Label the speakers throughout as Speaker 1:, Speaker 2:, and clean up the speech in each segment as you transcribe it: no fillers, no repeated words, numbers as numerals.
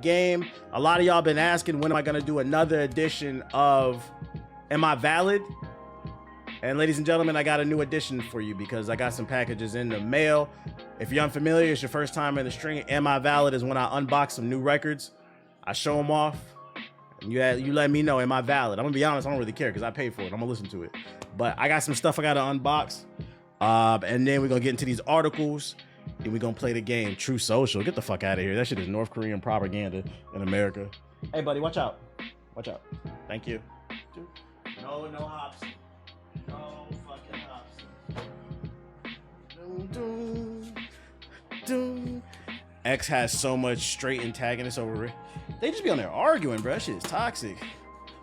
Speaker 1: game. A lot of y'all been asking when am I gonna do another edition of Am I Valid? And ladies and gentlemen, I got a new edition for you because I got some packages in the mail. If you're unfamiliar, it's your first time in the stream. Am I Valid is when I unbox some new records. I show them off. And you let me know, am I valid? I'm gonna be honest, I don't really care because I paid for it. I'm gonna listen to it. But I got some stuff I gotta unbox. And then we're gonna get into these articles. And we're gonna play the game True Social. Get the fuck out of here. That shit is North Korean propaganda in America. Hey buddy, watch out. Watch out. Thank you. No hops. No fucking hops. X has so much straight antagonists over it. They just be on there arguing, bro. That shit is toxic.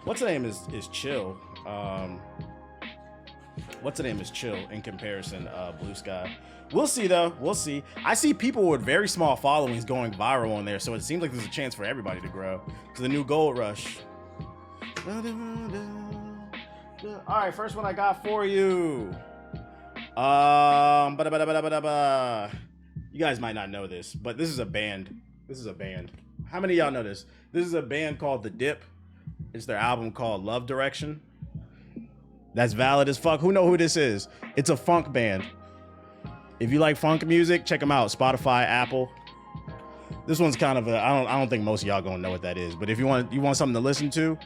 Speaker 1: What's the name is chill. What's the name is chill in comparison, Blue Sky. We'll see though, we'll see. I see people with very small followings going viral on there, so it seems like there's a chance for everybody to grow. To the new gold rush. All right, first one I got for you. You guys might not know this, but this is a band. How many of y'all know this? This is a band called The Dip. It's their album called Love Direction. That's valid as fuck. Who know who this is? It's a funk band. If you like funk music, check them out. Spotify, Apple. This one's kind of a, I don't think most of y'all gonna know what that is, but if you want something to listen to,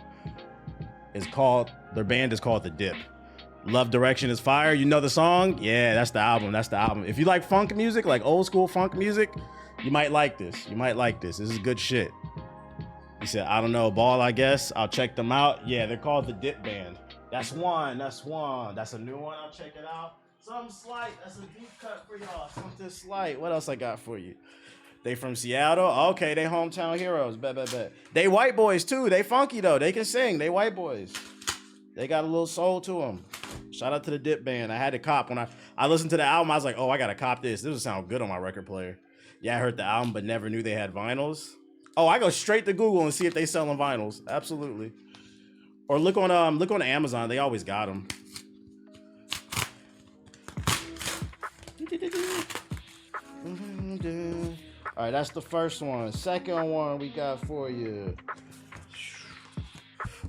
Speaker 1: their band is called The Dip. Love Direction is fire. You know the song? Yeah, that's the album. If you like funk music, like old school funk music, you might like this. This is good shit. He said, I don't know, ball, I guess. I'll check them out. Yeah, they're called The Dip Band. That's one. That's a new one. I'll check it out. Something slight. That's a deep cut for y'all. Something slight. What else I got for you? They from Seattle. Okay, they hometown heroes. Bet. They white boys too. They funky though. They can sing. They white boys. They got a little soul to them. Shout out to the Dip Band. I had to cop when I listened to the album. I was like, oh, I gotta cop this. This would sound good on my record player. Yeah, I heard the album, but never knew they had vinyls. Oh, I go straight to Google and see if they selling vinyls. Absolutely. Or look on Amazon. They always got them. All right, that's the first one. Second one we got for you.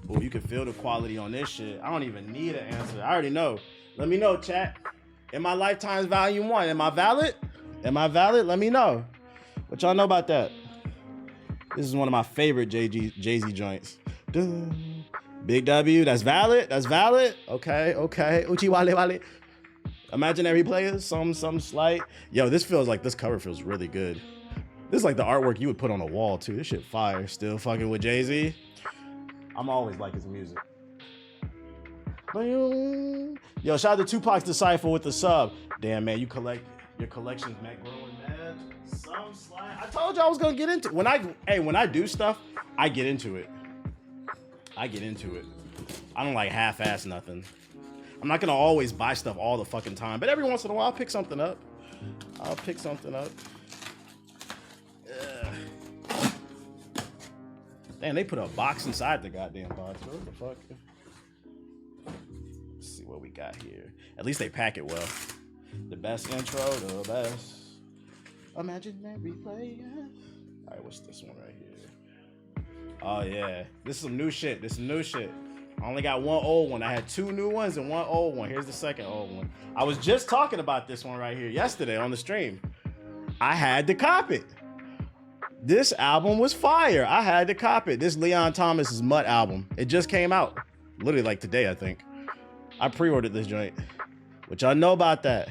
Speaker 1: Oh, you can feel the quality on this shit. I don't even need an answer. I already know. Let me know, chat. In my Lifetime's Volume 1, am I valid? Let me know. What y'all know about that? This is one of my favorite Jay-Z joints. Big W, that's valid? Okay. Uchi wale. Imaginary players, some slight. Yo, this cover feels really good. This is like the artwork you would put on a wall too. This shit fire. Still fucking with Jay-Z. I'm always like his music. Yo, shout out to Tupac's Disciple with the sub. Damn, man, your collection's man growing mad. Some slight. I told you I was gonna get into it. When I do stuff, I get into it. I don't like half-ass nothing. I'm not gonna always buy stuff all the fucking time, but every once in a while I'll pick something up. Ugh. Damn, they put a box inside the goddamn box. What the fuck? Let's see what we got here. At least they pack it well. The best intro, the best. Imaginary player. All right, what's this one right here? Oh yeah, this is some new shit. I only got one old one. I had two new ones and one old one. Here's the second old one. I was just talking about this one right here yesterday on the stream. I had to cop it. This album was fire. I had to cop it. This Leon Thomas's Mutt album. It just came out. Literally like today, I think. I pre-ordered this joint. What y'all know about that?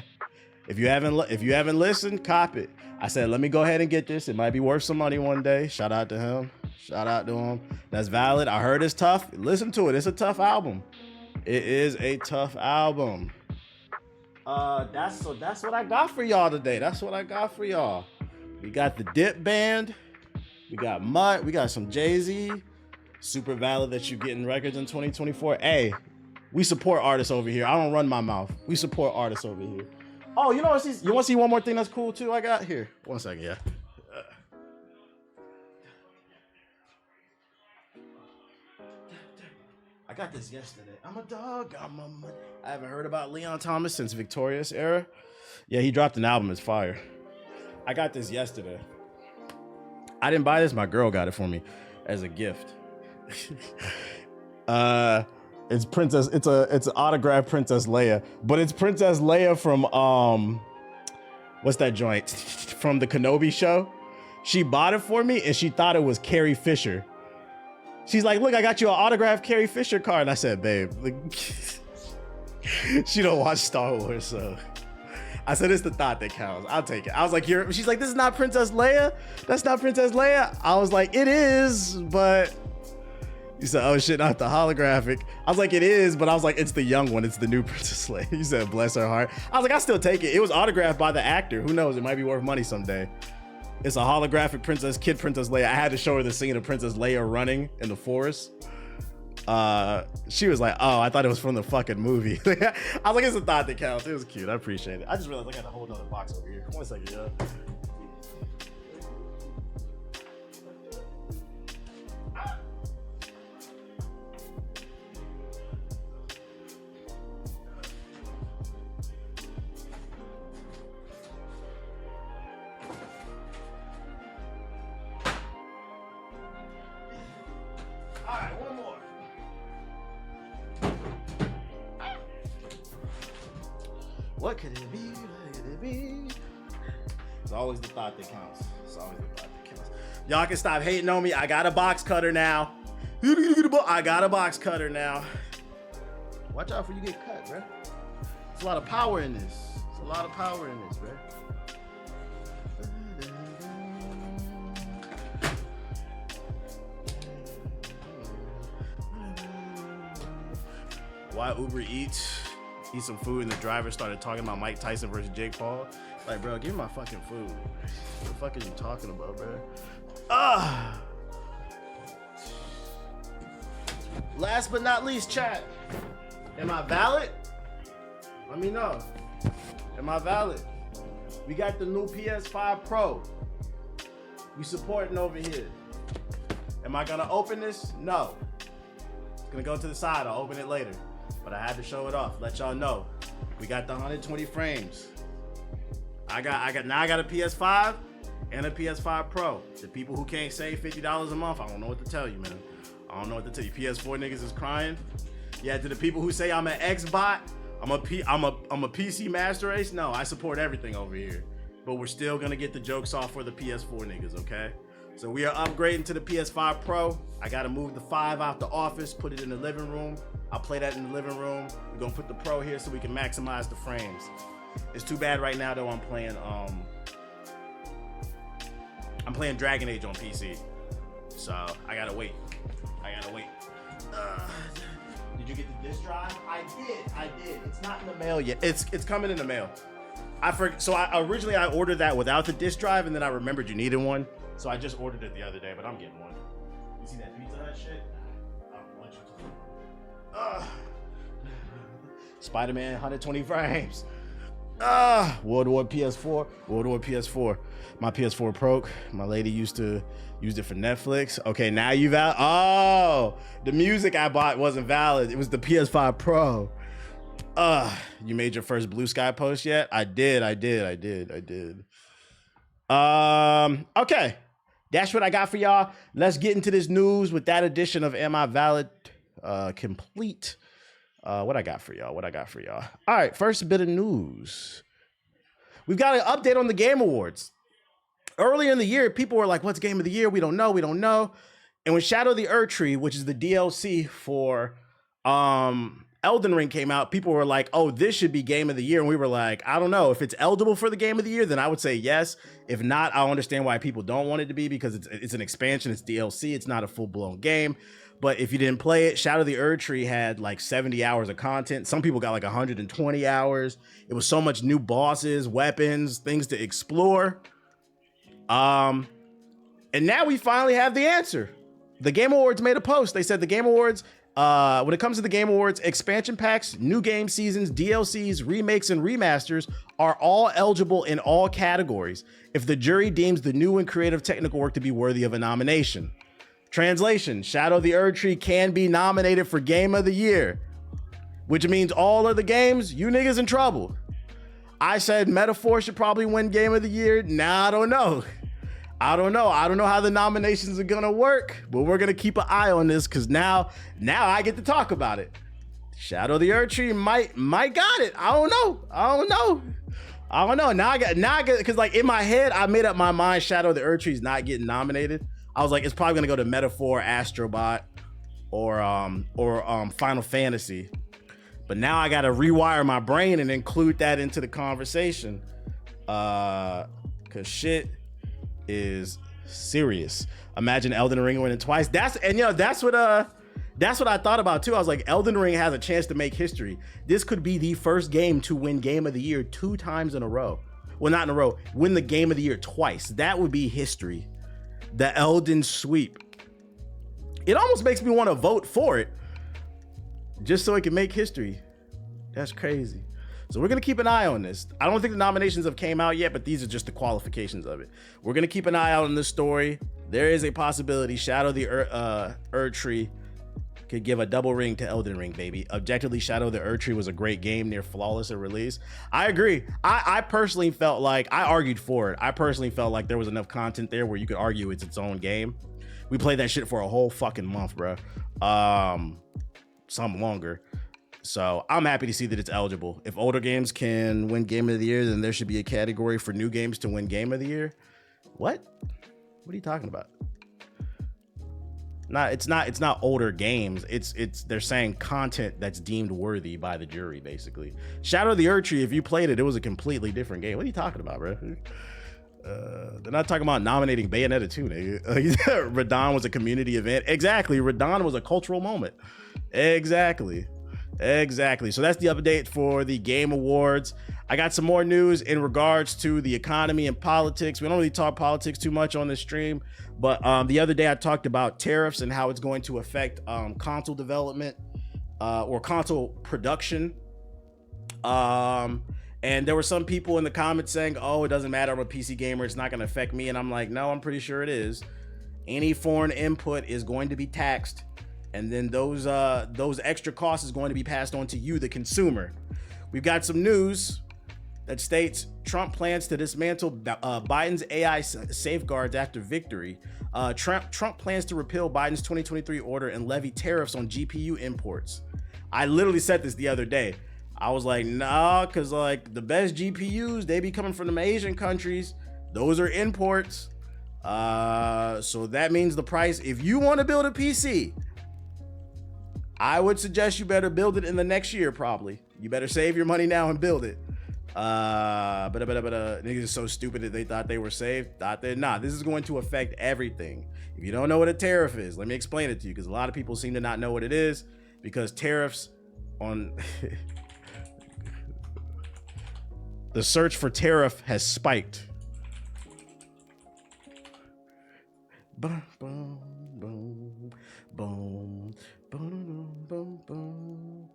Speaker 1: If you haven't listened, cop it. I said, let me go ahead and get this. It might be worth some money one day. Shout out to him. That's valid. I heard it's tough. Listen to it. It's a tough album. It is a tough album. That's what I got for y'all today. We got the Dip Band. We got Mutt. We got some Jay-Z. Super valid that you getting records in 2024. Hey, we support artists over here. I don't run my mouth. We support artists over here. Oh, you want to see one more thing that's cool too? I got here. 1 second, yeah. I got this yesterday. I'm a dog. I haven't heard about Leon Thomas since Victorious era. Yeah, he dropped an album. It's fire. I got this yesterday. I didn't buy this. My girl got it for me as a gift. It's Princess. It's an autographed Princess Leia, but it's Princess Leia from what's that joint from the Kenobi show? She bought it for me and she thought it was Carrie Fisher. She's like, look, I got you an autographed Carrie Fisher card. And I said, babe, she don't watch Star Wars, so I said, it's the thought that counts. I'll take it. I was like, she's like, this is not Princess Leia. That's not Princess Leia. I was like, it is, but you said, oh shit, not the holographic. I was like, it is, but I was like, it's the young one. It's the new Princess Leia. You said, bless her heart. I was like, I'll still take it. It was autographed by the actor. Who knows? It might be worth money someday. It's a holographic Princess Leia. I had to show her the scene of Princess Leia running in the forest. She was like, oh, I thought it was from the fucking movie. I was like, it's a thought that counts. It was cute. I appreciate it. I just realized I got a whole nother box over here. One second, yo. What could it be? What could it be? It's always the thought that counts. It's always the thought that counts. Y'all can stop hating on me. I got a box cutter now. I got a box cutter now. Watch out for you get cut, bro. There's a lot of power in this. There's a lot of power in this, bro. Why Uber Eats? Eat some food and the driver started talking about Mike Tyson versus Jake Paul. Like, bro, give me my fucking food. What the fuck are you talking about, bro? Last but not least, chat. Am I valid? Let me know. Am I valid? We got the new PS5 Pro. We supporting over here. Am I gonna open this? No. It's gonna go to the side. I'll open it later. But I had to show it off, let y'all know. We got the 120 frames. I got a PS5 and a PS5 Pro. The people who can't save $50 a month, I don't know what to tell you, man. I don't know what to tell you. PS4 niggas is crying. Yeah, to the people who say I'm an Xbot, I'm a PC master race. No, I support everything over here. But we're still gonna get the jokes off for the PS4 niggas, okay? So we are upgrading to the PS5 Pro. I gotta move the 5 out the office, put it in the living room. I'll play that in the living room. We're gonna put the Pro here so we can maximize the frames. It's too bad right now though. I'm playing Dragon Age on PC, so I gotta wait. Did you get the disc drive? I did. It's not in the mail yet. It's coming in the mail. So I originally ordered that without the disc drive, and then I remembered you needed one, so I just ordered it the other day. But I'm getting one. You see that Pizza Hut shit? Spider-Man 120 frames. World War PS4. My PS4 broke. My lady used it for Netflix. Okay, now you valid. Oh, the music I bought wasn't valid. It was the PS5 Pro. You made your first Blue Sky post yet? I did. Okay. That's what I got for y'all. Let's get into this news with that edition of Am I Valid complete. What I got for y'all? All right, first bit of news. We've got an update on the Game Awards. Earlier in the year, people were like, what's Game of the Year? We don't know. And when Shadow of the Erdtree, which is the DLC for Elden Ring came out, people were like, oh, this should be Game of the Year. And we were like, I don't know. If it's eligible for the Game of the Year, then I would say yes. If not, I understand why people don't want it to be, because it's an expansion. It's DLC. It's not a full-blown game. But if you didn't play it, Shadow of the Erdtree had like 70 hours of content. Some people got like 120 hours. It was so much new bosses, weapons, things to explore. And now we finally have the answer. The Game Awards made a post. They said the Game Awards, when it comes to the Game Awards, expansion packs, new game seasons, DLCs, remakes, and remasters are all eligible in all categories if the jury deems the new and creative technical work to be worthy of a nomination. Translation, Shadow of the Erdtree can be nominated for Game of the Year, which means all of the games, you niggas in trouble. I said Metaphor should probably win Game of the Year. Nah, I don't know. I don't know. I don't know how the nominations are gonna work, but we're gonna keep an eye on this because now I get to talk about it. Shadow the Erdtree might got it. I don't know. Now I got because like in my head I made up my mind. Shadow the Erdtree's not getting nominated. I was like, it's probably gonna go to Metaphor, Astrobot, or Final Fantasy. But now I gotta rewire my brain and include that into the conversation. Cause shit is serious. Imagine Elden Ring winning twice. That's what I thought about too. I was like, Elden Ring has a chance to make history. This could be the first game to win Game of the Year 2 times in a row. Well, not in a row, win the Game of the Year twice. That would be history. The Elden sweep. It almost makes me want to vote for it just so it can make history. That's crazy. So we're going to keep an eye on this. I don't think the nominations have came out yet, but these are just the qualifications of it. We're going to keep an eye out on this story. There is a possibility Shadow the Erdtree could give a double ring to Elden Ring, baby. Objectively, Shadow the Erdtree was a great game, near flawless at release. I agree. I personally felt like, I argued for it. I personally felt like there was enough content there where you could argue it's its own game. We played that shit for a whole fucking month, bro. Some longer. So I'm happy to see that it's eligible. If older games can win Game of the Year, then there should be a category for new games to win Game of the Year. What? What are you talking about? It's not older games. It's they're saying content that's deemed worthy by the jury, basically. Shadow of the Erdtree, if you played it, it was a completely different game. What are you talking about, bro? They're not talking about nominating Bayonetta 2, nigga. Radon was a community event. Exactly. Radon was a cultural moment. Exactly. So that's the update for the Game Awards. I got some more news in regards to the economy and politics. We don't really talk politics too much on this stream, but the other day I talked about tariffs and how it's going to affect console development or console production. And there were some people in the comments saying, oh, it doesn't matter, I'm a PC gamer, it's not going to affect me. And I'm like, no, I'm pretty sure it is. Any foreign input is going to be taxed. And then those extra costs is going to be passed on to you, the consumer. We've got some news that states Trump plans to dismantle Biden's AI safeguards after victory. Trump plans to repeal Biden's 2023 order and levy tariffs on GPU imports. I literally said this the other day. I was like, nah, because like the best GPUs, they be coming from the Asian countries. Those are imports. So that means the price, if you want to build a PC, I would suggest you better build it in the next year, probably. You better save your money now and build it. But niggas are so stupid that they thought they were safe. Nah, this is going to affect everything. If you don't know what a tariff is, let me explain it to you, because a lot of people seem to not know what it is, because tariffs on... The search for tariff has spiked. Boom, boom, boom, boom. Boom, boom.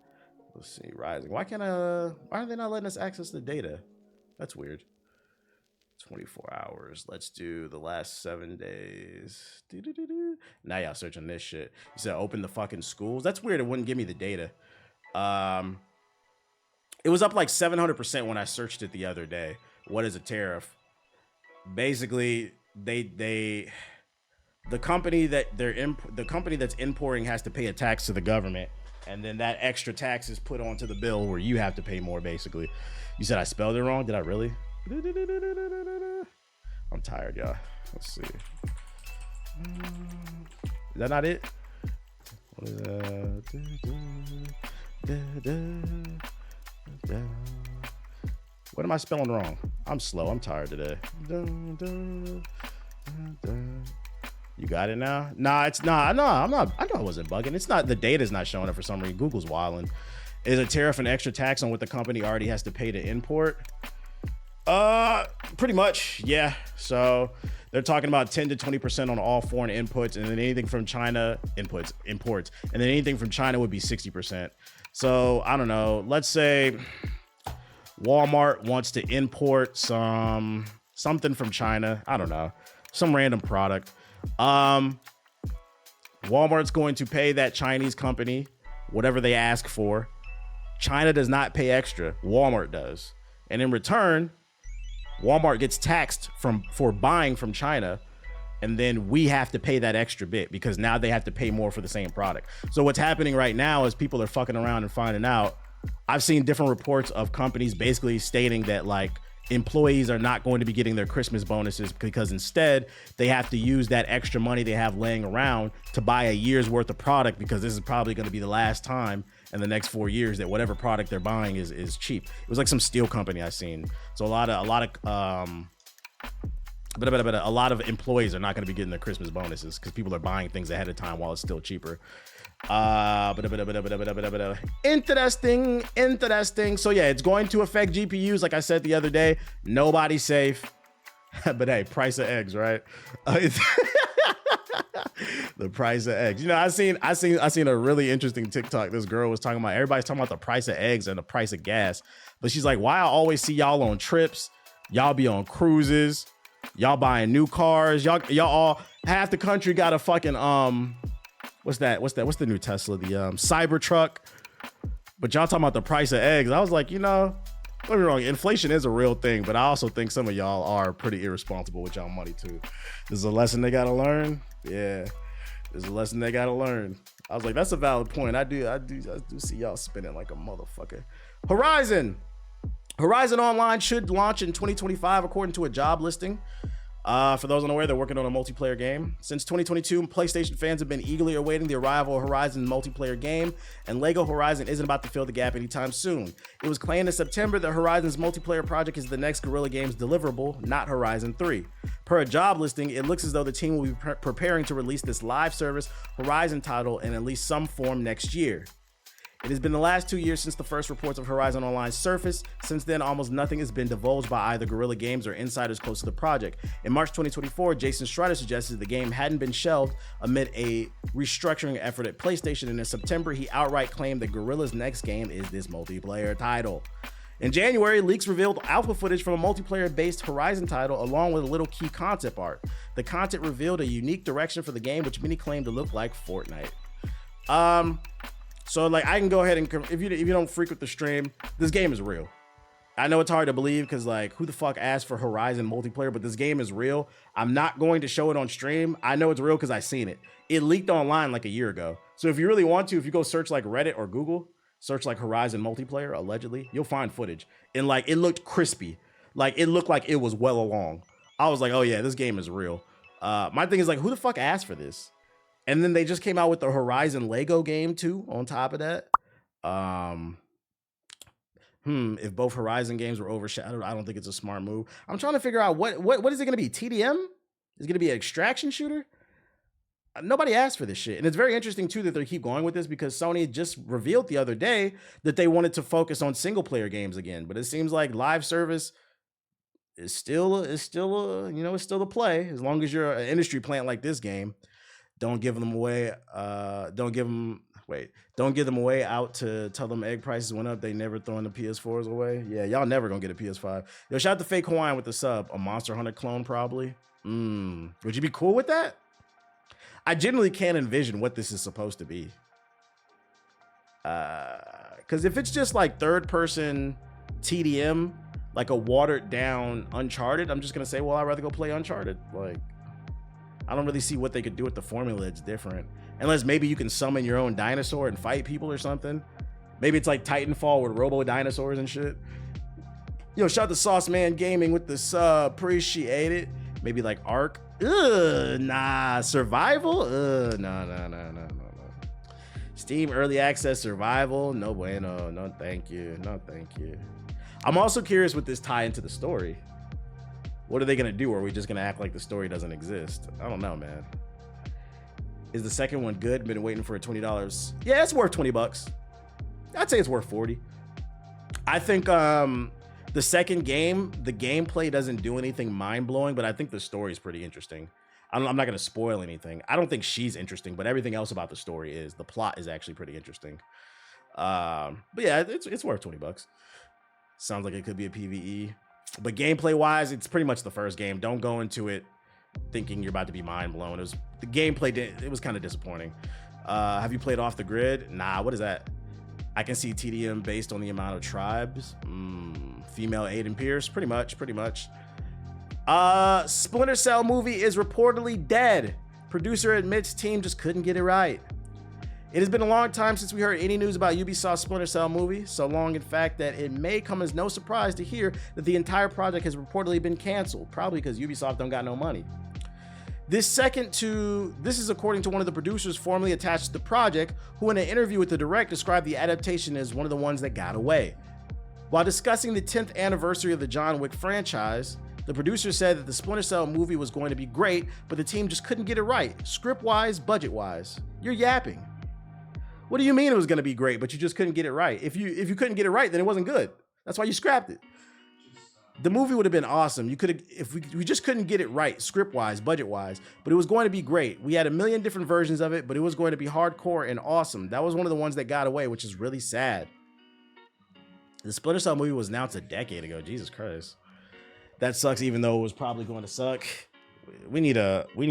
Speaker 1: Let's see, rising. Why are they not letting us access the data? That's weird. 24 hours. Let's do the last 7 days. Now y'all searching this shit. You said open the fucking schools. That's weird. It wouldn't give me the data. It was up like 700% when I searched it the other day. What is a tariff? Basically, the company that's importing has to pay a tax to the government, and then that extra tax is put onto the bill where you have to pay more, basically. You said I spelled it wrong? Did I really? I'm tired, y'all. Let's see. Is that not it? What is that? What am I spelling wrong? I'm slow. I'm tired today. You got it now? Nah, it's not. No, I'm not. I know I wasn't bugging. It's not. The data's not showing up for some reason. Google's wilding. Is a tariff an extra tax on what the company already has to pay to import? Pretty much, yeah. So they're talking about 10 to 20% on all foreign inputs, and then anything from China imports, and then anything from China would be 60%. So I don't know. Let's say Walmart wants to import something from China. I don't know, some random product. Walmart's going to pay that Chinese company whatever they ask for. China does not pay extra. Walmart does. And in return, Walmart gets taxed for buying from China and then we have to pay that extra bit because now they have to pay more for the same product. So what's happening right now is people are fucking around and finding out. I've seen different reports of companies basically stating that like employees are not going to be getting their Christmas bonuses because instead they have to use that extra money they have laying around to buy a year's worth of product, because this is probably going to be the last time in the next 4 years that whatever product they're buying is cheap. It was like some steel company I seen. So a lot of employees are not going to be getting their Christmas bonuses because people are buying things ahead of time while it's still cheaper. Interesting. So yeah, it's going to affect GPUs. Like I said the other day, nobody's safe. But hey, price of eggs, right? The price of eggs. You know, I seen a really interesting TikTok. This girl was talking about, everybody's talking about the price of eggs and the price of gas, but she's like, why I always see y'all on trips, y'all be on cruises, y'all buying new cars, y'all all, half the country got a fucking what's the new Tesla, the Cybertruck, but y'all talking about the price of eggs. I was like, you know, don't get me wrong, inflation is a real thing, but I also think some of y'all are pretty irresponsible with y'all money too. This is a lesson they gotta learn. Yeah, this is a lesson they gotta learn. I was like, that's a valid point. I do see y'all spending like a motherfucker. Horizon Online should launch in 2025 according to a job listing. For those unaware, they're working on a multiplayer game. Since 2022, PlayStation fans have been eagerly awaiting the arrival of Horizon multiplayer game, and LEGO Horizon isn't about to fill the gap anytime soon. It was claimed in September that Horizon's multiplayer project is the next Guerrilla Games deliverable, not Horizon 3. Per a job listing, it looks as though the team will be preparing to release this live service Horizon title in at least some form next year. It has been the last 2 years since the first reports of Horizon Online surfaced. Since then, almost nothing has been divulged by either Guerrilla Games or insiders close to the project. In March 2024, Jason Schreier suggested the game hadn't been shelved amid a restructuring effort at PlayStation, and in September, he outright claimed that Guerrilla's next game is this multiplayer title. In January, leaks revealed alpha footage from a multiplayer-based Horizon title along with a little key concept art. The content revealed a unique direction for the game, which many claim to look like Fortnite. So like I can go ahead and, if you don't frequent the stream, this game is real. I know it's hard to believe because like who the fuck asked for Horizon multiplayer, but this game is real. I'm not going to show it on stream. I know it's real because I seen it. It leaked online like a year ago. So if you really want to, if you go search like Reddit or Google, search like Horizon multiplayer, allegedly, you'll find footage. And like it looked crispy. Like it looked like it was well along. I was like, oh yeah, this game is real. My thing is like, who the fuck asked for this? And then they just came out with the Horizon Lego game too, on top of that. If both Horizon games were overshadowed, I don't think it's a smart move. I'm trying to figure out what is it going to be? TDM? Is it going to be an extraction shooter? Nobody asked for this shit. And it's very interesting too that they keep going with this because Sony just revealed the other day that they wanted to focus on single player games again. But it seems like live service is still the play as long as you're an industry plant like this game. Don't give them away. Don't give them away out to tell them egg prices went up. They never throwing the PS4s away. Yeah, y'all never gonna get a PS5. Yo, shout out to Fake Hawaiian with the sub. A Monster Hunter clone probably. Would you be cool with that? I genuinely can't envision what this is supposed to be. Because if it's just like third person TDM, like a watered down Uncharted, I'm just gonna say, well, I'd rather go play Uncharted. Like, I don't really see what they could do with the formula. It's different. Unless maybe you can summon your own dinosaur and fight people or something. Maybe it's like Titanfall with robo dinosaurs and shit. Yo, shout out to Sauce Man Gaming with the sub. Appreciate it. Maybe like Ark. Nah. Survival? No. Steam Early Access Survival? No bueno. No, thank you. No, thank you. I'm also curious with this tie into the story. What are they gonna do? Or are we just gonna act like the story doesn't exist? I don't know, man. Is the second one good? Been waiting for $20. Yeah, it's worth $20. I'd say it's worth 40. I think the second game, the gameplay doesn't do anything mind-blowing, but I think the story is pretty interesting. I'm not gonna spoil anything. I don't think she's interesting, but everything else about the story is. The plot is actually pretty interesting. But yeah, it's worth $20. Sounds like it could be a PvE. But gameplay wise, it's pretty much the first game. Don't go into it thinking you're about to be mind blown. The gameplay, it was kind of disappointing. Have you played Off the Grid? Nah, what is that? I can see TDM based on the amount of tribes. Female Aiden Pierce, pretty much. Splinter Cell movie is reportedly dead. Producer admits team just couldn't get it right. It has been a long time since we heard any news about Ubisoft's Splinter Cell movie, so long in fact that it may come as no surprise to hear that the entire project has reportedly been canceled, probably because Ubisoft don't got no money. This is according to one of the producers formerly attached to the project, who in an interview with the Direct described the adaptation as one of the ones that got away. While discussing the 10th anniversary of the John Wick franchise, the producer said that the Splinter Cell movie was going to be great, but the team just couldn't get it right, script-wise, budget-wise. You're yapping. What do you mean it was going to be great, but you just couldn't get it right? If you couldn't get it right, then it wasn't good. That's why you scrapped it. The movie would have been awesome. You could have, if we just couldn't get it right, script-wise, budget-wise, but it was going to be great. We had a million different versions of it, but it was going to be hardcore and awesome. That was one of the ones that got away, which is really sad. The Splinter Cell movie was announced a decade ago. Jesus Christ. That sucks, even though it was probably going to suck. We need a. Hold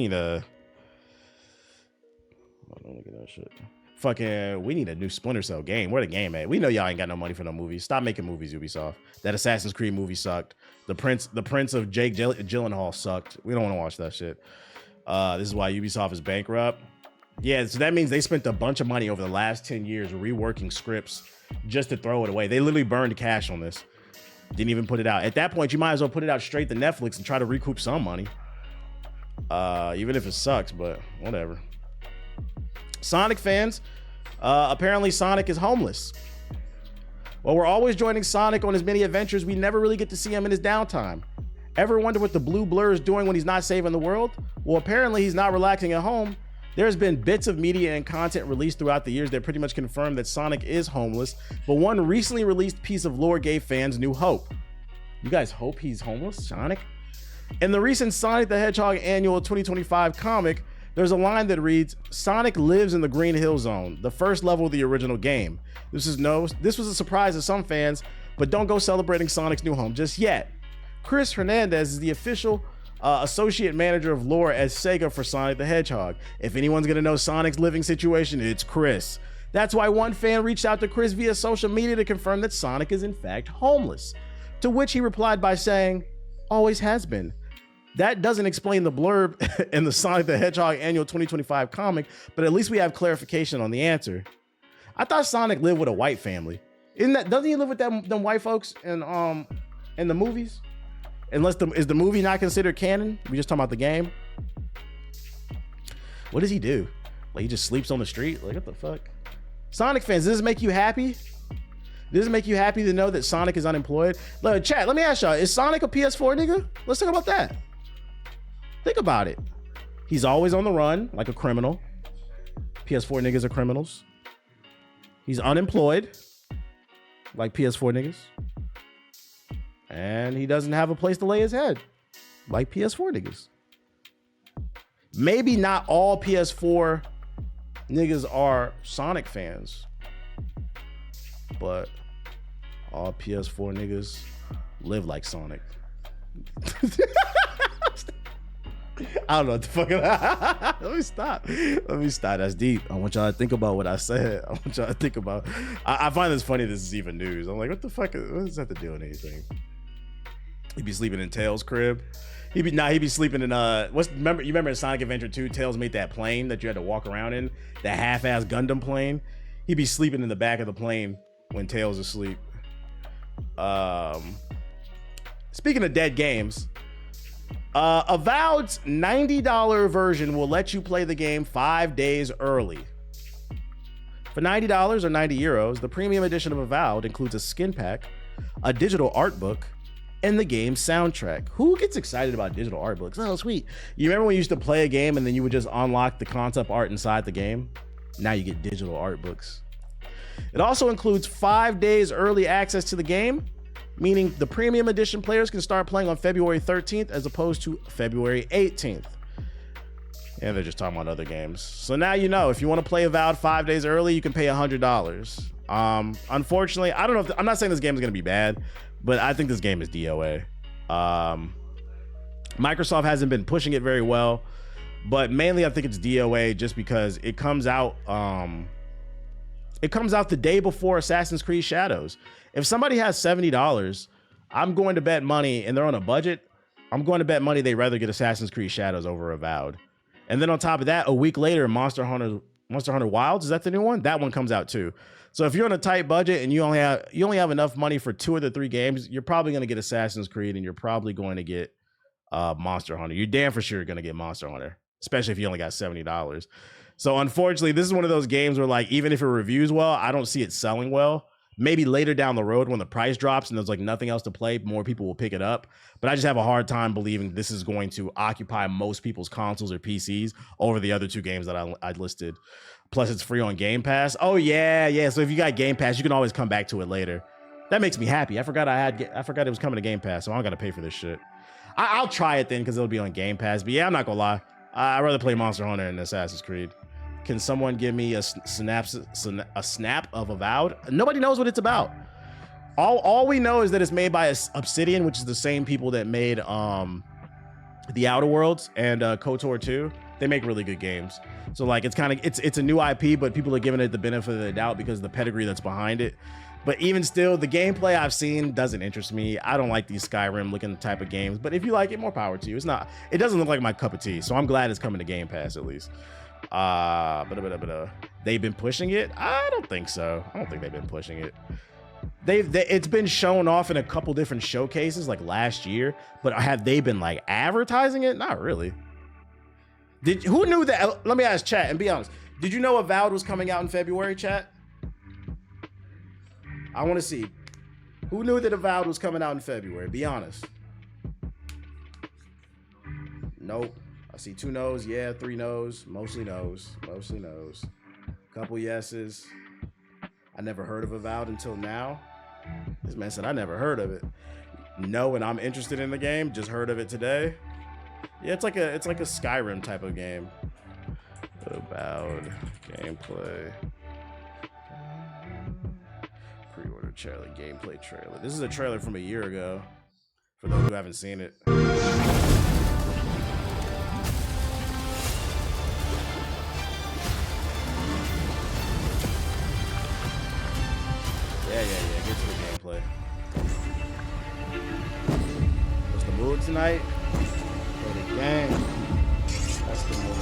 Speaker 1: on, look at that shit. Fucking, we need a new Splinter Cell game. Where the game at? We know y'all ain't got no money for no movies. Stop making movies, Ubisoft. That Assassin's Creed movie sucked. The Prince of Jake Gyllenhaal sucked. We don't want to watch that shit. This is why Ubisoft is bankrupt. Yeah, so that means they spent a bunch of money over the last 10 years reworking scripts just to throw it away. They literally burned cash on this. Didn't even put it out. At that point, you might as well put it out straight to Netflix and try to recoup some money. Even if it sucks, but whatever. Sonic fans, apparently Sonic is homeless. While we're always joining Sonic on his many adventures, we never really get to see him in his downtime. Ever wonder what the blue blur is doing when he's not saving the world? Well, apparently he's not relaxing at home. There's been bits of media and content released throughout the years that pretty much confirm that Sonic is homeless, but one recently released piece of lore gave fans new hope. You guys hope he's homeless, Sonic? In the recent Sonic the Hedgehog annual 2025 comic, there's a line that reads, Sonic lives in the Green Hill Zone, the first level of the original game. This was a surprise to some fans, but don't go celebrating Sonic's new home just yet. Chris Hernandez is the official associate manager of lore at Sega for Sonic the Hedgehog. If anyone's gonna know Sonic's living situation, it's Chris. That's why one fan reached out to Chris via social media to confirm that Sonic is in fact homeless. To which he replied by saying, always has been. That doesn't explain the blurb in the Sonic the Hedgehog annual 2025 comic, but at least we have clarification on the answer. I thought Sonic lived with a white family. Doesn't he live with them white folks in the movies? Is the movie not considered canon? We just talking about the game. What does he do? Like, he just sleeps on the street? Like, what the fuck? Sonic fans, does this make you happy? Does it make you happy to know that Sonic is unemployed? Look, chat, let me ask y'all, is Sonic a PS4 nigga? Let's talk about that. Think about it. He's always on the run, like a criminal. PS4 niggas are criminals. He's unemployed, like PS4 niggas. And he doesn't have a place to lay his head, like PS4 niggas. Maybe not all PS4 niggas are Sonic fans, but all PS4 niggas live like Sonic. I don't know what the fuck. Let me stop. That's deep. I want y'all to think about what I said. I want y'all to think about. I find this funny. This is even news. I'm like, what the fuck? What does that have to do with anything? He'd be sleeping in Tails' crib. He'd be sleeping in you remember in Sonic Adventure 2, Tails made that plane that you had to walk around in, that half-ass Gundam plane. He'd be sleeping in the back of the plane when Tails is asleep. Speaking of dead games, Avowed's $90 version will let you play the game 5 days early. For $90 or 90 euros, the premium edition of Avowed includes a skin pack, a digital art book, and the game's soundtrack. Who gets excited about digital art books? Oh, sweet. You remember when you used to play a game and then you would just unlock the concept art inside the game? Now you get digital art books. It also includes 5 days early access to the game, meaning the premium edition players can start playing on February 13th as opposed to February 18th. And they're just talking about other games. So now you know, if you want to play Avowed 5 days early, you can pay $100. Unfortunately, I don't know I'm not saying this game is going to be bad, but I think this game is DOA. Microsoft hasn't been pushing it very well, but mainly I think it's DOA just because it comes out the day before Assassin's Creed Shadows. If somebody has $70, I'm going to bet money and they're on a budget, I'm going to bet money they'd rather get Assassin's Creed Shadows over Avowed. And then on top of that, a week later, Monster Hunter Wilds, is that the new one? That one comes out too. So if you're on a tight budget and you only have enough money for 2 of the 3 games, you're probably going to get Assassin's Creed and you're probably going to get Monster Hunter. You're damn for sure going to get Monster Hunter, especially if you only got $70. So unfortunately, this is one of those games where, like, even if it reviews well, I don't see it selling well. Maybe later down the road when the price drops and there's like nothing else to play, more people will pick it up. But I just have a hard time believing this is going to occupy most people's consoles or PCs over the other 2 games that I listed. Plus, it's free on Game Pass. Oh yeah. So if you got Game Pass, you can always come back to it later. That makes me happy. I forgot it was coming to Game Pass, so I don't got to pay for this shit. I'll try it then because it'll be on Game Pass. But yeah, I'm not gonna lie. I'd rather play Monster Hunter than Assassin's Creed. Can someone give me a snap of Avowed? Nobody knows what it's about. All we know is that it's made by Obsidian, which is the same people that made The Outer Worlds and KOTOR 2. They make really good games. So like it's a new IP, but people are giving it the benefit of the doubt because of the pedigree that's behind it. But even still, the gameplay I've seen doesn't interest me. I don't like these Skyrim looking type of games. But if you like it, more power to you. It doesn't look like my cup of tea. So I'm glad it's coming to Game Pass at least. They've been pushing it. I don't think so. I don't think they've been pushing it. It's been shown off in a couple different showcases like last year, but have they been like advertising it? Not really. Who knew that? Let me ask chat and be honest. Did you know Avowed was coming out in February, chat? I want to see. Who knew that Avowed was coming out in February? Be honest. Nope. I see 2 no's, yeah, 3 no's, mostly no's. Couple yeses. I never heard of Avowed until now. This man said I never heard of it. No, and I'm interested in the game. Just heard of it today. Yeah, it's like a Skyrim type of game. Avowed gameplay. Pre-order trailer, gameplay trailer. This is a trailer from a year ago. For those who haven't seen it. Yeah. Get to the gameplay. What's the mood tonight? For the game. That's the mood.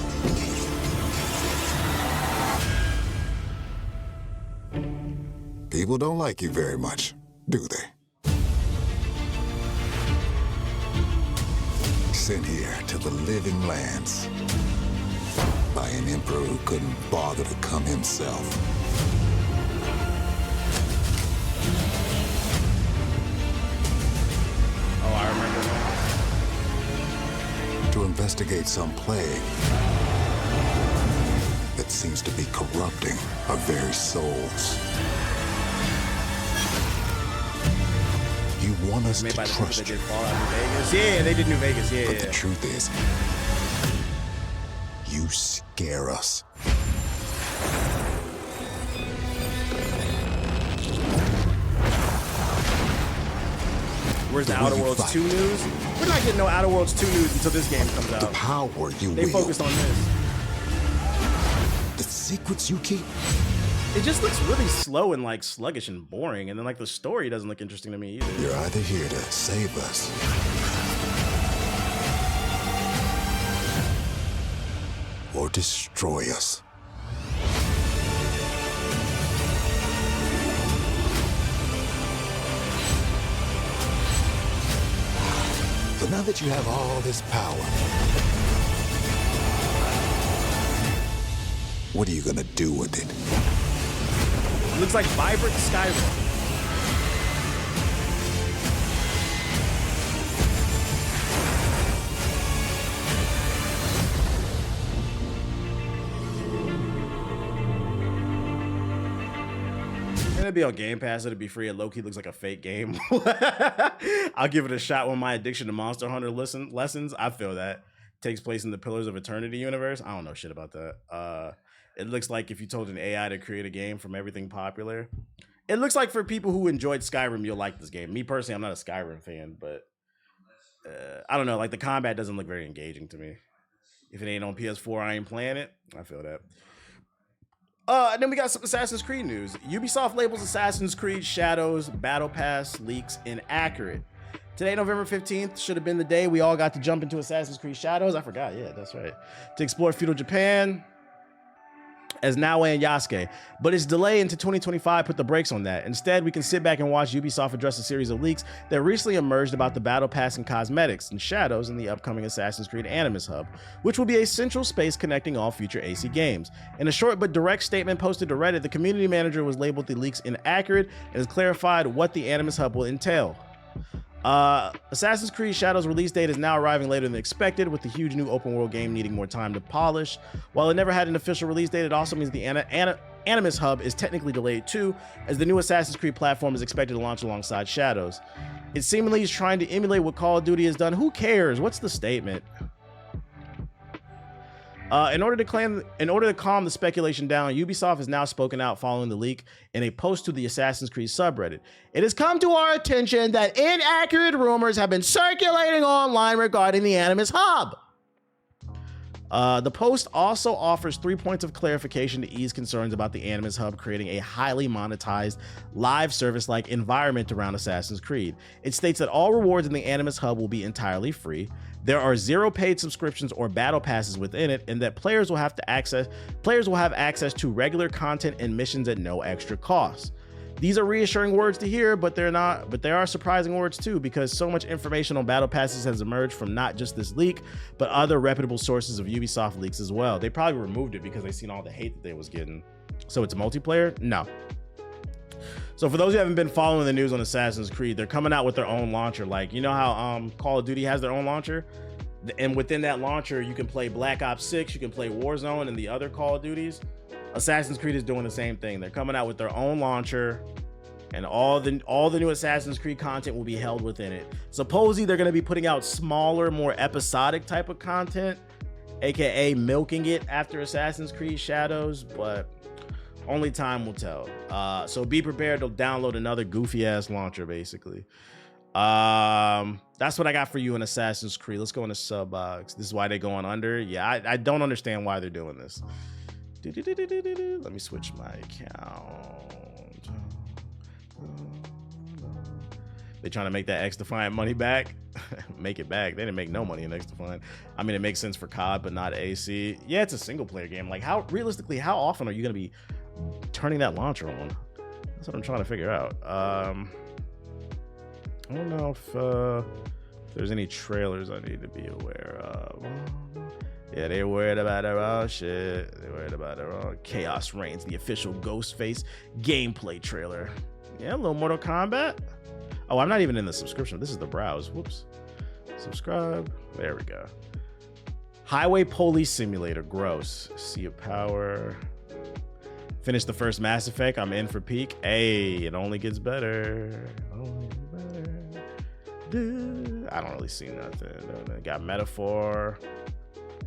Speaker 2: People don't like you very much, do they? Sent here to the living lands by an emperor who couldn't bother to come himself.
Speaker 1: Oh, I remember that.
Speaker 2: To investigate some plague that seems to be corrupting our very souls. You want us to trust you.
Speaker 1: Yeah, they did New Vegas. Yeah.
Speaker 2: But the truth is, you scare us.
Speaker 1: Where's the Outer Worlds 2 news? We're not getting no Outer Worlds 2 news until this game comes out.
Speaker 2: The power you
Speaker 1: They focused on this.
Speaker 2: The secrets you keep.
Speaker 1: It just looks really slow and like sluggish and boring, and then like the story doesn't look interesting to me either.
Speaker 2: You're either here to save us or destroy us. So now that you have all this power, what are you gonna do with it?
Speaker 1: It looks like vibrant Skyrim. It'd be on Game Pass. It'd be free. It low-key looks like a fake game. I'll give it a shot when my addiction to Monster Hunter lessons. I feel that takes place in the Pillars of Eternity universe. I don't know shit about that. It looks like if you told an AI to create a game from everything popular. It looks like for people who enjoyed Skyrim, you'll like this game. Me personally, I'm not a Skyrim fan, but I don't know. Like the combat doesn't look very engaging to me. If it ain't on PS4, I ain't playing it. I feel that. And then we got some Assassin's Creed news. Ubisoft labels Assassin's Creed Shadows Battle Pass leaks inaccurate. Today, November 15th, should have been the day we all got to jump into Assassin's Creed Shadows. I forgot. Yeah, that's right. To explore feudal Japan as Naoe and Yasuke, but its delay into 2025 put the brakes on that. Instead, we can sit back and watch Ubisoft address a series of leaks that recently emerged about the battle pass and cosmetics and shadows in the upcoming Assassin's Creed Animus Hub, which will be a central space connecting all future AC games. In a short but direct statement posted to Reddit, the community manager was labeled the leaks inaccurate and has clarified what the Animus Hub will entail. Assassin's Creed Shadows release date is now arriving later than expected, with the huge new open world game needing more time to polish. While it never had an official release date, it also means the Animus Hub is technically delayed too, as the new Assassin's Creed platform is expected to launch alongside Shadows. It seemingly is trying to emulate what Call of Duty has done. Who cares? What's the statement? In order to calm the speculation down, Ubisoft has now spoken out following the leak in a post to the Assassin's Creed subreddit. It has come to our attention that inaccurate rumors have been circulating online regarding the Animus Hub. The post also offers 3 points of clarification to ease concerns about the Animus Hub creating a highly monetized live service-like environment around Assassin's Creed. It states that all rewards in the Animus Hub will be entirely free. There are 0 paid subscriptions or battle passes within it, and that players will have access to regular content and missions at no extra cost. These are reassuring words to hear, but they are surprising words too, because so much information on battle passes has emerged from not just this leak, but other reputable sources of Ubisoft leaks as well. They probably removed it because they seen all the hate that they was getting. So it's multiplayer? No. So for those who haven't been following the news on Assassin's Creed, they're coming out with their own launcher. Like, you know how Call of Duty has their own launcher? And within that launcher, you can play Black Ops 6, you can play Warzone and the other Call of Duties. Assassin's Creed is doing the same thing. They're coming out with their own launcher, and all the new Assassin's Creed content will be held within it. Supposedly, they're going to be putting out smaller, more episodic type of content, aka milking it after Assassin's Creed Shadows, but only time will tell. So be prepared to download another goofy ass launcher, basically. That's what I got for you in Assassin's Creed. Let's go into Subbox. This is why they're going under. Yeah, I don't understand why they're doing this. Let me switch my account. They trying to make that X-Defiant money back. Make it back. They didn't make no money in X-Defiant. I mean, it makes sense for COD, but not AC. Yeah, it's a single player game. Like, how realistically, how often are you gonna be turning that launcher on? That's what I'm trying to figure out. I don't know if there's any trailers I need to be aware of. Yeah, they're worried about their own shit. They're worried about their own. Chaos Reigns, the official Ghostface gameplay trailer. Yeah, a little Mortal Kombat. Oh, I'm not even in the subscription. This is the browse. Whoops. Subscribe. There we go. Highway Police Simulator. Gross. Sea of Power. Finish the first Mass Effect. I'm in for peak. Hey, it only gets better. Only better. I don't really see nothing. Got Metaphor.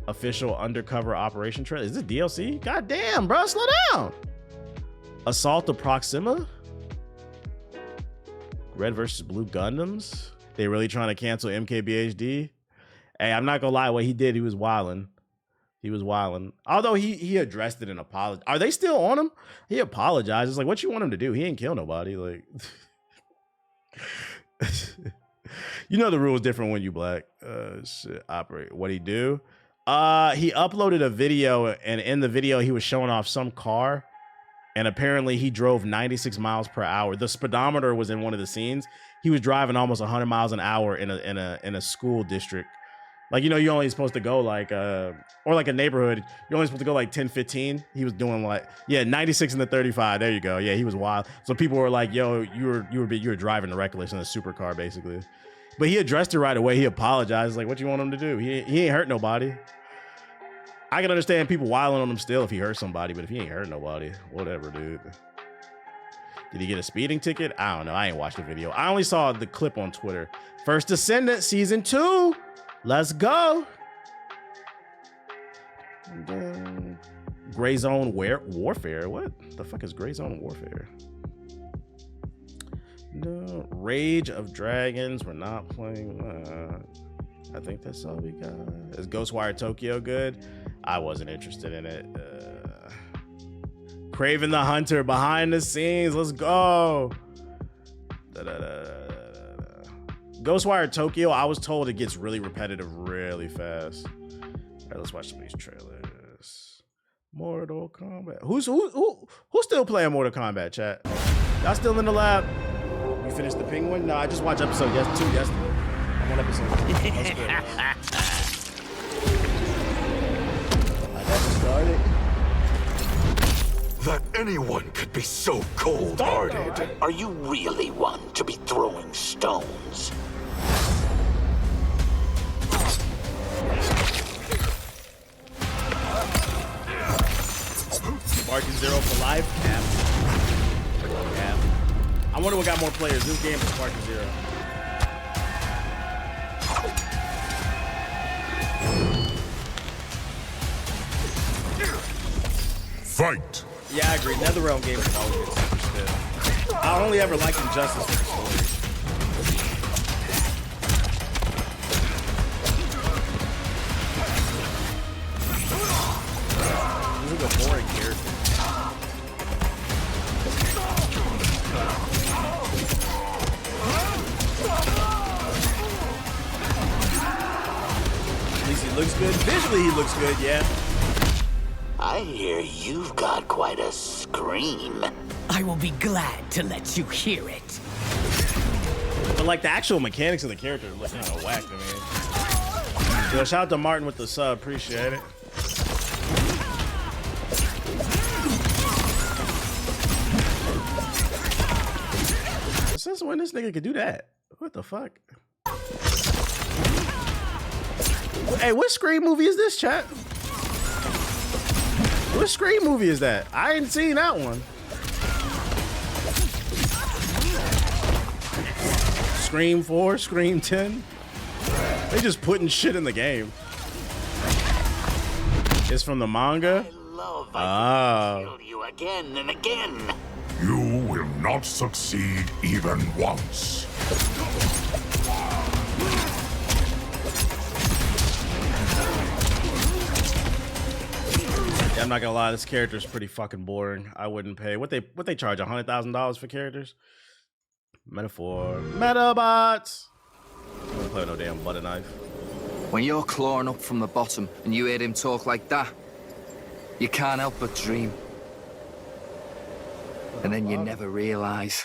Speaker 1: Official undercover operation trailer. Is this DLC? God damn, bro, slow down. Assault of Proxima. Red versus Blue Gundams. They really trying to cancel MKBHD. Hey, I'm not gonna lie, what he did, he was wilding. He was wilding. Although he addressed it and apologized. Are they still on him? He apologized. It's like, what you want him to do? He ain't kill nobody. Like, you know the rules different when you black. Shit, operate. What'd he do? He uploaded a video, and in the video he was showing off some car, and apparently he drove 96 miles per hour. The speedometer was in one of the scenes. He was driving almost 100 miles an hour in a school district. Like, you know, you're only supposed to go like or like a neighborhood, you're only supposed to go like 10, 15. He was doing like, yeah, 96 in the 35. There you go. Yeah, he was wild. So people were like, yo, you were driving reckless in a supercar, basically. But he addressed it right away. He apologized. Like, what you want him to do? He ain't hurt nobody. I can understand people wilding on him still if he hurt somebody, but if he ain't hurt nobody, whatever, dude. Did he get a speeding ticket? I don't know. I ain't watched the video. I only saw the clip on Twitter. First Descendant Season 2. Let's go. And then Gray Zone Warfare. What the fuck is Gray Zone Warfare? No. Rage of Dragons. We're not playing that. I think that's all we got. Is Ghostwire Tokyo good? I wasn't interested in it. Kraven the Hunter behind the scenes. Let's go. Ghostwire Tokyo, I was told it gets really repetitive really fast. All right, let's watch some of these trailers. Mortal Kombat. Who's still playing Mortal Kombat, chat? Y'all still in the lab? You finished the Penguin? No, I just watched episode 2 yesterday. I'm on episode 1. That's good. I got started.
Speaker 3: That anyone could be so cold-hearted.
Speaker 4: Are you really one to be throwing stones?
Speaker 1: Sparking 0 for life? Cap. I wonder what got more players, this game or Sparking 0?
Speaker 3: Fight!
Speaker 1: Yeah, I agree. NetherRealm games have always been super stiff. I only ever liked Injustice for the story. This is a boring character. At least he looks good. Visually, he looks good, yeah.
Speaker 4: I hear you've got quite a scream.
Speaker 5: I will be glad to let you hear it.
Speaker 1: But like the actual mechanics of the character look kind of whack to me. Yo, shout out to Martin with the sub, appreciate it. Since when this nigga could do that? What the fuck? Hey, what Scream movie is this, chat? What Scream movie is that? I ain't seen that one. Scream 4, Scream 10. They just putting shit in the game. It's from the manga?
Speaker 4: I kill you again and again.
Speaker 3: You will not succeed even once.
Speaker 1: Yeah, I'm not gonna lie, this character is pretty fucking boring. I wouldn't pay. What they charge, $100,000 for characters? Metaphor. Metabots! I don't play no damn butter knife.
Speaker 6: When you're clawing up from the bottom and you hear him talk like that, you can't help but dream. And then you never realize.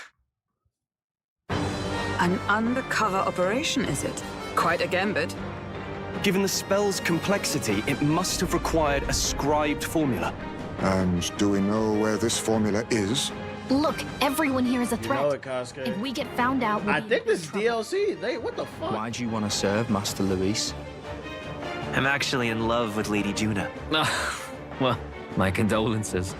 Speaker 7: An undercover operation, is it? Quite a gambit.
Speaker 8: Given the spell's complexity, it must have required a scribed formula.
Speaker 2: And do we know where this formula is?
Speaker 9: Look, everyone here is a threat.
Speaker 1: You know it, Kosuke.
Speaker 9: If we get found out,
Speaker 1: I think this is DLC. What the fuck?
Speaker 6: Why do you want to serve Master Luis?
Speaker 10: I'm actually in love with Lady Juna.
Speaker 11: Well, my condolences.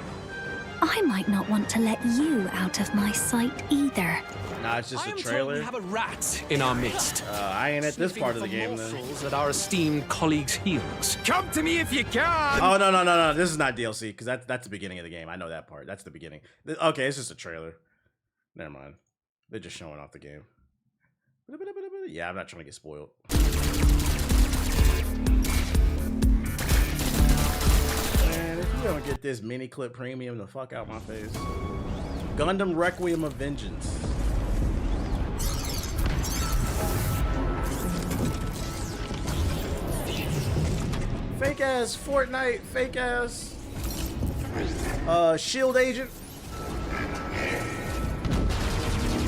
Speaker 9: I might not want to let you out of my sight either.
Speaker 1: Nah, it's just a trailer.
Speaker 11: We have a rat in our midst.
Speaker 1: I ain't at this part of the game then.
Speaker 11: At our esteemed colleagues' heels. Come to me if you can.
Speaker 1: Oh no! This is not DLC because that's the beginning of the game. I know that part. That's the beginning. Okay, it's just a trailer. Never mind. They're just showing off the game. Yeah, I'm not trying to get spoiled. Man, if you don't get this mini clip premium, the fuck out my face. Gundam Requiem of Vengeance. Fake ass Fortnite, fake ass Shield agent.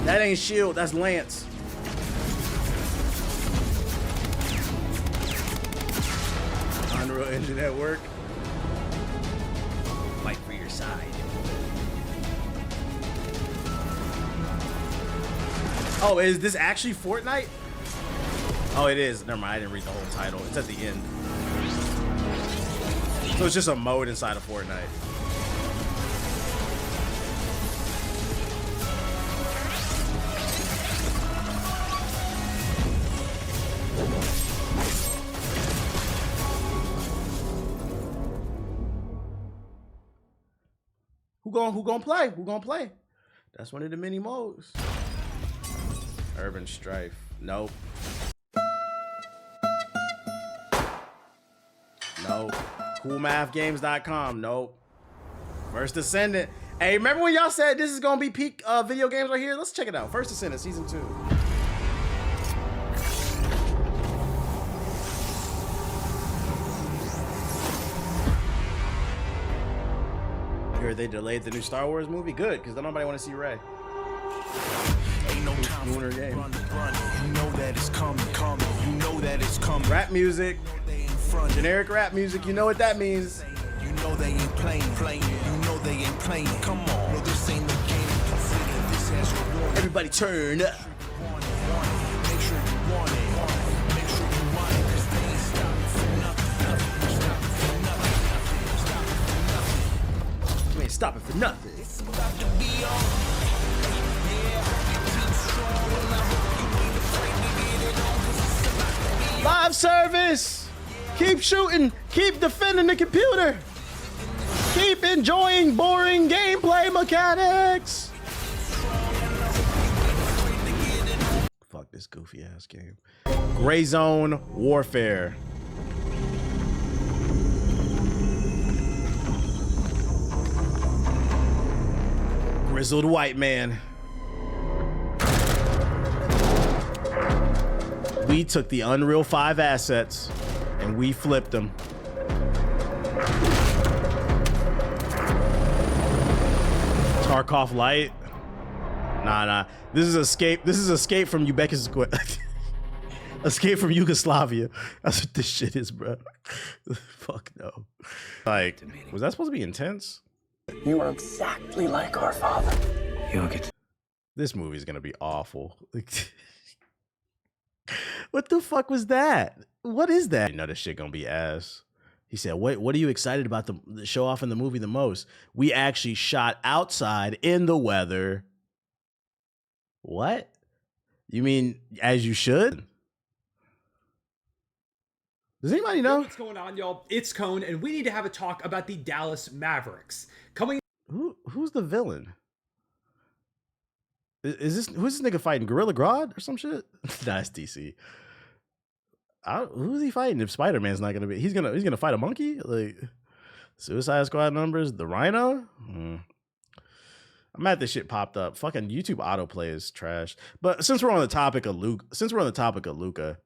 Speaker 1: That ain't Shield, that's Lance. Unreal Engine at work.
Speaker 5: Fight for your side.
Speaker 1: Oh, is this actually Fortnite? Oh, it is. Never mind, I didn't read the whole title. It's at the end. So it's just a mode inside of Fortnite. Who gonna play? Who gonna play? That's one of the mini modes. Urban Strife. Nope. Nope. CoolMathGames.com. Nope. First Descendant. Hey, remember when y'all said this is gonna be peak video games right here? Let's check it out. First Descendant Season 2. they delayed the new Star Wars movie. Good, because then nobody want to see Rey.
Speaker 12: Ain't no time for
Speaker 1: game.
Speaker 12: Run. You know that it's coming. You know that it's coming.
Speaker 1: Rap music, generic rap music. You know what that means.
Speaker 12: You know they ain't playing. You know they ain't playing. Come on, no, this ain't no game. Consider this as your warning.
Speaker 1: Everybody turn up.
Speaker 12: Make sure you want it. Make sure you want it, 'cause they ain't stopping for nothing.
Speaker 1: We ain't stopping for nothing.
Speaker 12: It's about to be on.
Speaker 1: Live service. Keep shooting. Keep defending the computer. Keep enjoying boring gameplay mechanics. Fuck this goofy ass game. Gray Zone Warfare. Grizzled white man. We took the Unreal 5 assets and we flipped them. Tarkov Light. Nah. This is escape. This is escape from Uzbekistan. Escape from Yugoslavia. That's what this shit is, bro. Fuck no. Like, was that supposed to be intense?
Speaker 5: You are exactly like our father. You'll get.
Speaker 1: This movie's gonna be awful. What the fuck was that? What is that? You know this shit gonna be ass. He said, what are you excited about the show off in the movie the most? We actually shot outside in the weather. What? You mean as you should? Does anybody know?
Speaker 13: What's going on, y'all? It's Cone, and we need to have a talk about the Dallas Mavericks.
Speaker 1: Who's the villain? Who's this nigga fighting? Gorilla Grodd or some shit? Nah, it's DC. Who's he fighting if Spider-Man's not gonna be? He's gonna fight a monkey? Like Suicide Squad numbers? The Rhino? I'm mad this shit popped up. Fucking YouTube autoplay is trash. But since we're on the topic of Luca,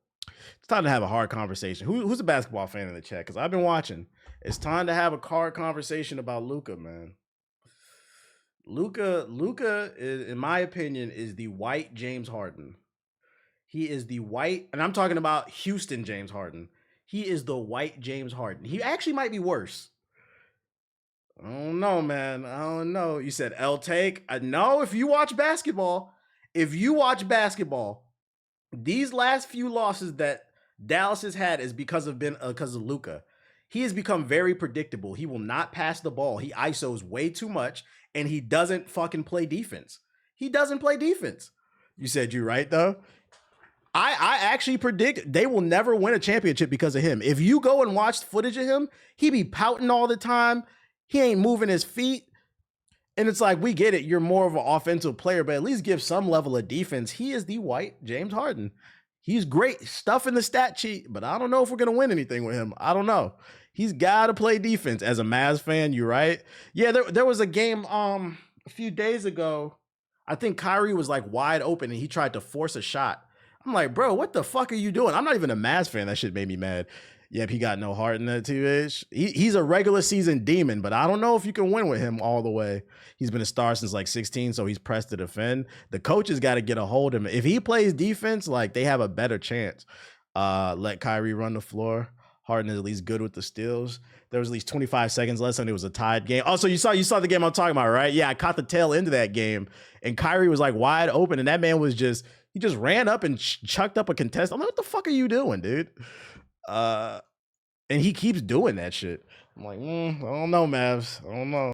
Speaker 1: it's time to have a hard conversation. Who's a basketball fan in the chat? Because I've been watching. It's time to have a hard conversation about Luca, man. Luca is, in my opinion, is the white James Harden. He is the white, and I'm talking about Houston James Harden. He is the white James Harden. He actually might be worse. I don't know, man. I don't know. You said L take. No, if you watch basketball, these last few losses that Dallas has had is because of Luca. He has become very predictable. He will not pass the ball. He ISOs way too much, and he doesn't fucking play defense. He doesn't play defense. You said you're right, though. I actually predict they will never win a championship because of him. If you go and watch footage of him, he be pouting all the time. He ain't moving his feet. And it's like, we get it. You're more of an offensive player, but at least give some level of defense. He is the white James Harden. He's great stuff in the stat sheet, but I don't know if we're going to win anything with him. I don't know. He's got to play defense. As a Mavs fan, you're right. Yeah, there was a game a few days ago. I think Kyrie was like wide open and he tried to force a shot. I'm like, bro, what the fuck are you doing? I'm not even a Mavs fan. That shit made me mad. Yep, he got no heart in that 2H. He's a regular season demon, but I don't know if you can win with him all the way. He's been a star since like 16, so he's pressed to defend. The coaches got to get a hold of him. If he plays defense, like they have a better chance. Let Kyrie run the floor. Harden is at least good with the steals. There was at least 25 seconds left, and it was a tied game. Also, you saw the game I'm talking about, right? Yeah, I caught the tail end of that game, and Kyrie was like wide open, and that man was just ran up and chucked up a contest. I'm like, what the fuck are you doing, dude? And he keeps doing that shit. I'm like, I don't know, Mavs. I don't know.